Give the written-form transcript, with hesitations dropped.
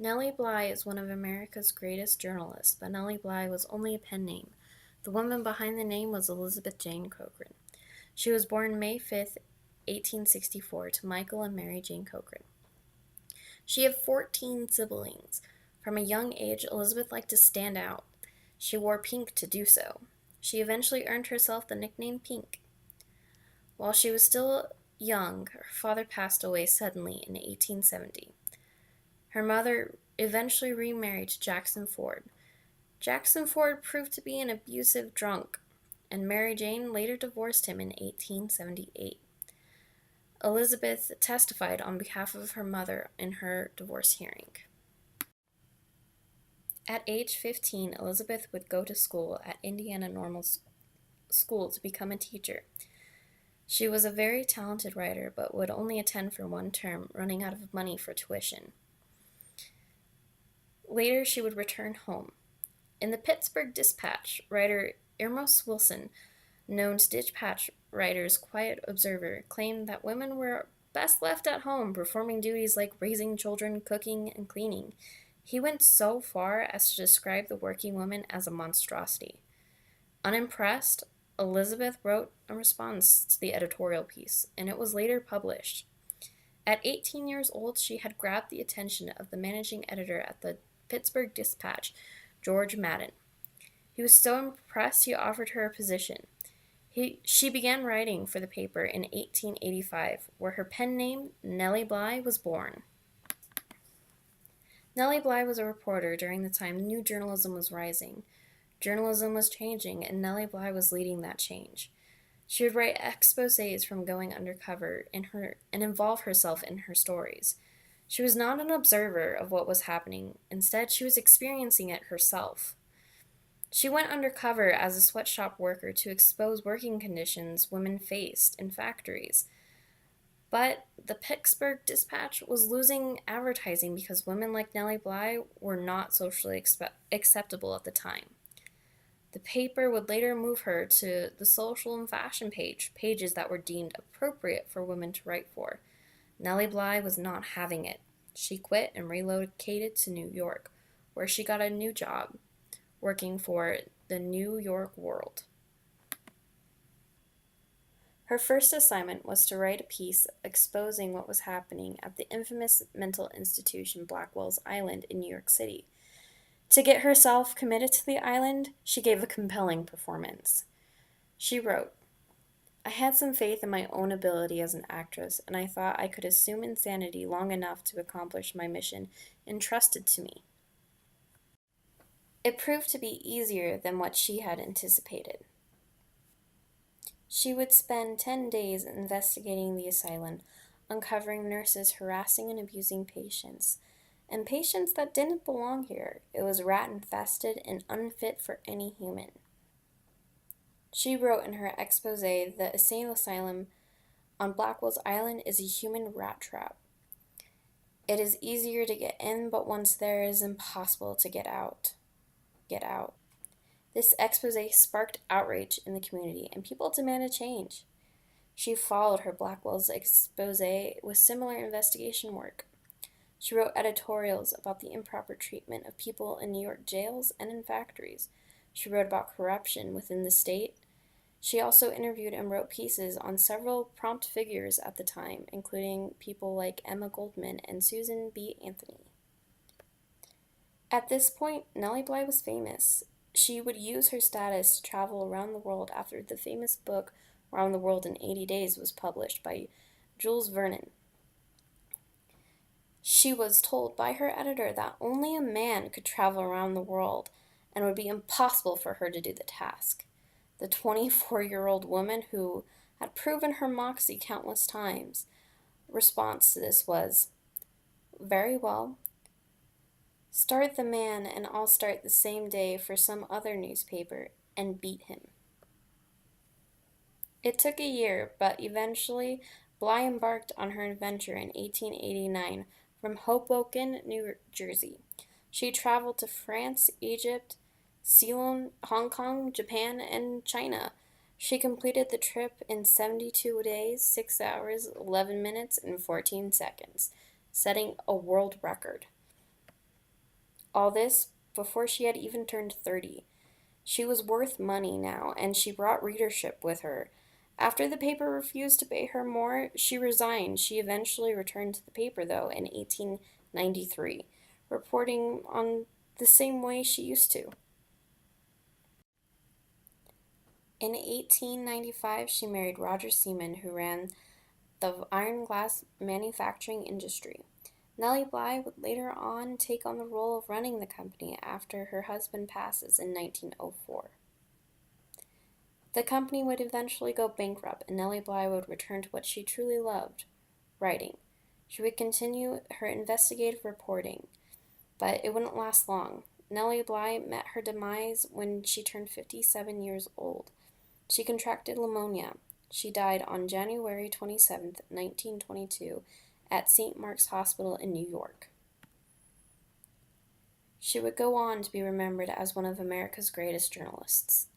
Nellie Bly is one of America's greatest journalists, but Nellie Bly was only a pen name. The woman behind the name was Elizabeth Jane Cochran. She was born May 5th, 1864, to Michael and Mary Jane Cochran. She had 14 siblings. From a young age, Elizabeth liked to stand out. She wore pink to do so. She eventually earned herself the nickname Pink. While she was still young, her father passed away suddenly in 1870. Her mother eventually remarried to Jackson Ford. Jackson Ford proved to be an abusive drunk, and Mary Jane later divorced him in 1878. Elizabeth testified on behalf of her mother in her divorce hearing. At age 15, Elizabeth would go to school at Indiana Normal School to become a teacher. She was a very talented writer, but would only attend for one term, running out of money for tuition. Later, she would return home. In the Pittsburgh Dispatch, writer Ermos Wilson, known to Dispatch writers' quiet observer, claimed that women were best left at home, performing duties like raising children, cooking, and cleaning. He went so far as to describe the working woman as a monstrosity. Unimpressed, Elizabeth wrote a response to the editorial piece, and it was later published. At 18 years old, she had grabbed the attention of the managing editor at the Pittsburgh Dispatch, George Madden. He was so impressed he offered her a position. She began writing for the paper in 1885, where her pen name, Nellie Bly, was born. Nellie Bly was a reporter during the time new journalism was rising. Journalism was changing, and Nellie Bly was leading that change. She would write exposés from going undercover and involve herself in her stories. She was not an observer of what was happening. Instead, she was experiencing it herself. She went undercover as a sweatshop worker to expose working conditions women faced in factories. But the Pittsburgh Dispatch was losing advertising because women like Nellie Bly were not socially acceptable at the time. The paper would later move her to the social and fashion pages that were deemed appropriate for women to write for. Nellie Bly was not having it. She quit and relocated to New York, where she got a new job, working for the New York World. Her first assignment was to write a piece exposing what was happening at the infamous mental institution Blackwell's Island in New York City. To get herself committed to the island, she gave a compelling performance. She wrote, "I had some faith in my own ability as an actress, and I thought I could assume insanity long enough to accomplish my mission entrusted to me." It proved to be easier than what she had anticipated. She would spend 10 days investigating the asylum, uncovering nurses harassing and abusing patients, and patients that didn't belong here. It was rat-infested and unfit for any human. She wrote in her exposé that insane asylum on Blackwell's Island is a human rat trap. It is easier to get in, but once there, it is impossible to get out. This exposé sparked outrage in the community, and people demanded change. She followed her Blackwell's exposé with similar investigation work. She wrote editorials about the improper treatment of people in New York jails and in factories. She wrote about corruption within the state. She also interviewed and wrote pieces on several prompt figures at the time, including people like Emma Goldman and Susan B. Anthony. At this point, Nellie Bly was famous. She would use her status to travel around the world after the famous book Around the World in 80 Days was published by Jules Vernon. She was told by her editor that only a man could travel around the world and it would be impossible for her to do the task. The 24-year-old woman, who had proven her moxie countless times, response to this was, "Very well. Start the man and I'll start the same day for some other newspaper and beat him." It took a year, but eventually Bly embarked on her adventure in 1889 from Hoboken, New Jersey. She traveled to France, Egypt, Ceylon, Hong Kong, Japan, and China. She completed the trip in 72 days, 6 hours, 11 minutes, and 14 seconds, setting a world record. All this before she had even turned 30. She was worth money now, and she brought readership with her. After the paper refused to pay her more, she resigned. She eventually returned to the paper, though, in 1893, reporting on the same way she used to. In 1895, she married Roger Seaman, who ran the iron glass manufacturing industry. Nellie Bly would later on take on the role of running the company after her husband passes in 1904. The company would eventually go bankrupt, and Nellie Bly would return to what she truly loved, writing. She would continue her investigative reporting, but it wouldn't last long. Nellie Bly met her demise when she turned 57 years old. She contracted pneumonia. She died on January 27, 1922, at St. Mark's Hospital in New York. She would go on to be remembered as one of America's greatest journalists.